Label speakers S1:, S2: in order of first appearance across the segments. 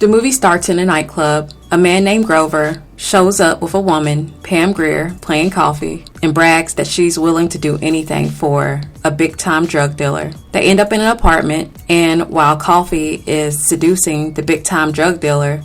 S1: The movie starts in a nightclub. A man named Grover shows up with a woman, Pam Grier, playing Coffy, and brags that she's willing to do anything for a big-time drug dealer. They end up in an apartment, and while Coffy is seducing the big-time drug dealer,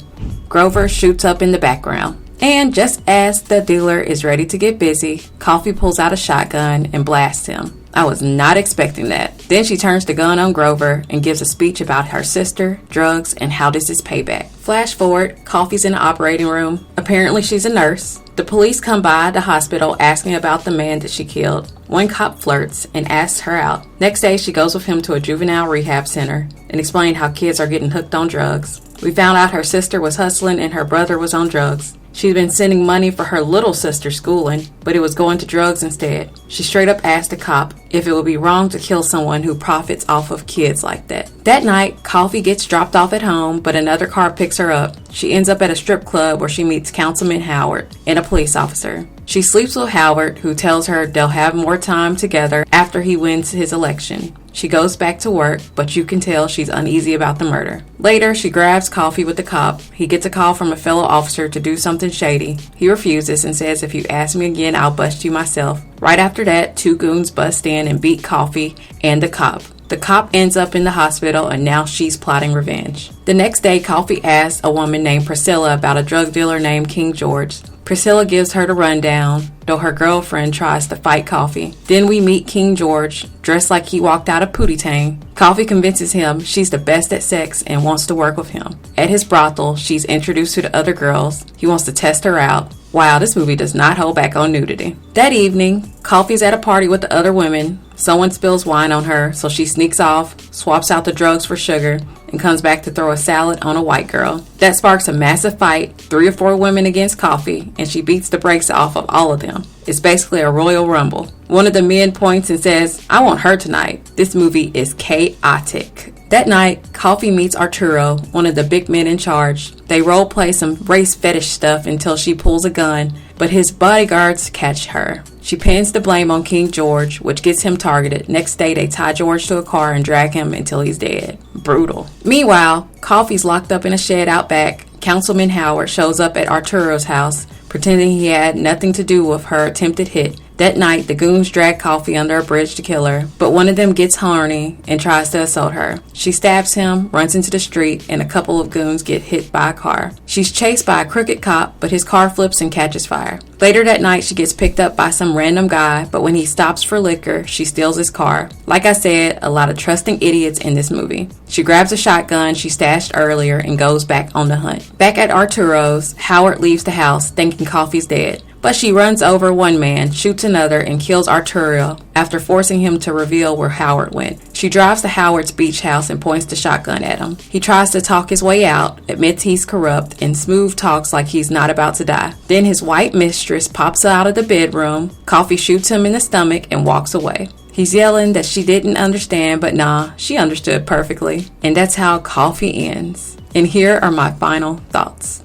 S1: Grover shoots up in the background. And just as the dealer is ready to get busy, Coffy pulls out a shotgun and blasts him. I was not expecting that. Then she turns the gun on Grover and gives a speech about her sister, drugs, and how this is payback. Flash forward, Coffy's in the operating room. Apparently she's a nurse. The police come by the hospital asking about the man that she killed. One cop flirts and asks her out. Next day she goes with him to a juvenile rehab center and explains how kids are getting hooked on drugs. We found out her sister was hustling and her brother was on drugs. She'd been sending money for her little sister's schooling, but it was going to drugs instead. She straight up asked the cop if it would be wrong to kill someone who profits off of kids like that. That night, Coffy gets dropped off at home, but another car picks her up. She ends up at a strip club where she meets Councilman Howard and a police officer. She sleeps with Howard, who tells her they'll have more time together after he wins his election. She goes back to work, but you can tell she's uneasy about the murder. Later, she grabs Coffy with the cop. He gets a call from a fellow officer to do something shady. He refuses and says, "If you ask me again, I'll bust you myself." Right after that, two goons bust in and beat Coffy and the cop. The cop ends up in the hospital, and now she's plotting revenge. The next day, Coffy asks a woman named Priscilla about a drug dealer named King George. Priscilla gives her the rundown, though her girlfriend tries to fight Coffy. Then we meet King George, dressed like he walked out of Pootie Tang. Coffy convinces him she's the best at sex and wants to work with him. At his brothel, she's introduced to the other girls. He wants to test her out. Wow, this movie does not hold back on nudity. That evening, Coffy's at a party with the other women. Someone spills wine on her, so she sneaks off, swaps out the drugs for sugar, and comes back to throw a salad on a white girl. That sparks a massive fight, 3 or 4 women against Coffy, and she beats the brakes off of all of them. It's basically a Royal Rumble. One of the men points and says, "I want her tonight." This movie is chaotic. That night, Coffy meets Arturo, one of the big men in charge. They role play some race fetish stuff until she pulls a gun, but his bodyguards catch her. She pins the blame on King George, which gets him targeted. Next day, they tie George to a car and drag him until he's dead. Brutal. Meanwhile, Coffy's locked up in a shed out back. Councilman Howard shows up at Arturo's house, pretending he had nothing to do with her attempted hit. That night, the goons drag Coffy under a bridge to kill her, but one of them gets horny and tries to assault her. She stabs him, runs into the street, and a couple of goons get hit by a car. She's chased by a crooked cop, but his car flips and catches fire. Later that night, she gets picked up by some random guy, but when he stops for liquor, she steals his car. Like I said, a lot of trusting idiots in this movie. She grabs a shotgun she stashed earlier and goes back on the hunt. Back at Arturo's, Howard leaves the house thinking Coffy's dead. But she runs over one man, shoots another, and kills Arturo after forcing him to reveal where Howard went. She drives to Howard's beach house and points the shotgun at him. He tries to talk his way out, admits he's corrupt, and smooth talks like he's not about to die. Then his white mistress pops out of the bedroom. Coffy shoots him in the stomach and walks away. He's yelling that she didn't understand, but nah, she understood perfectly. And that's how Coffy ends. And here are my final thoughts.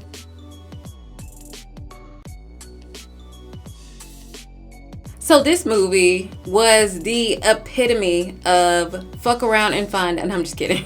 S1: So this movie was the epitome of fuck around and find, and I'm just kidding.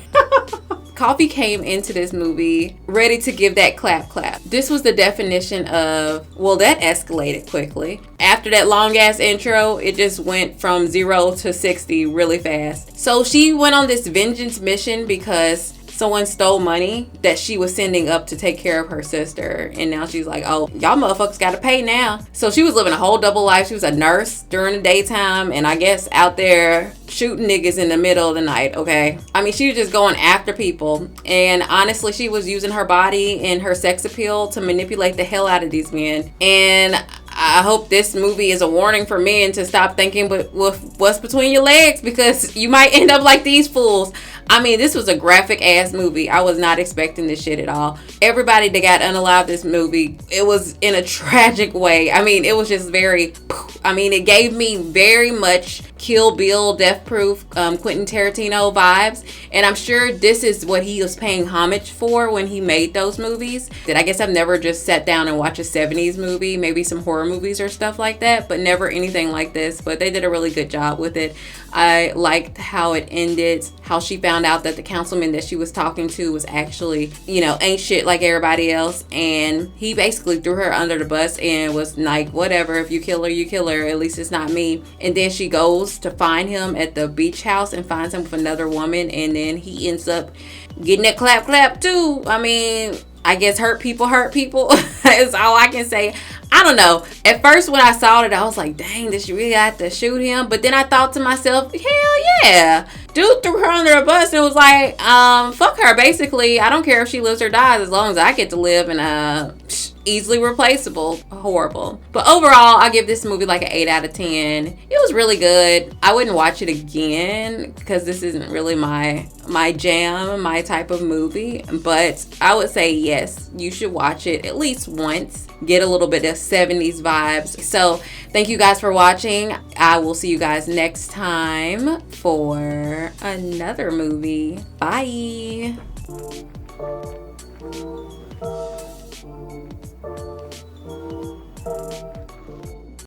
S1: Coffy came into this movie ready to give that clap. This was the definition of, well, that escalated quickly. After that long ass intro, it just went from 0 to 60 really fast. So she went on this vengeance mission because someone stole money that she was sending up to take care of her sister. And now she's like, oh, y'all motherfuckers gotta pay now. So she was living a whole double life. She was a nurse during the daytime and I guess out there shooting niggas in the middle of the night, okay? I mean, she was just going after people. And honestly, she was using her body and her sex appeal to manipulate the hell out of these men. And I hope this movie is a warning for men to stop thinking with what's between your legs, because you might end up like these fools. I mean, this was a graphic ass movie. I was not expecting this shit at all. Everybody that got unalived this movie, it was in a tragic way. I mean, it was just very, it gave me very much Kill Bill, Death Proof, Quentin Tarantino vibes. And I'm sure this is what he was paying homage for when he made those movies. That I guess I've never just sat down and watched a 70s movie, maybe some horror movies or stuff like that, but never anything like this. But they did a really good job with it. I liked how it ended, how she found out that the councilman that she was talking to was actually, ain't shit like everybody else. And he basically threw her under the bus and was like, whatever, if you kill her, you kill her. At least it's not me. And then she goes to find him at the beach house and finds him with another woman. And then he ends up getting that clap too. I mean, I guess hurt people is all I can say. I don't know. At first when I saw it, I was like, dang, did she really have to shoot him? But then I thought to myself, hell yeah. Dude threw her under a bus and was like, fuck her. Basically, I don't care if she lives or dies as long as I get to live and easily replaceable. Horrible. But overall, I give this movie like an 8 out of 10. It was really good. I wouldn't watch it again because this isn't really my jam, my type of movie. But I would say yes, you should watch it at least once. Get a little bit of 70s vibes. So thank you guys for watching. I will see you guys next time for another movie. Bye.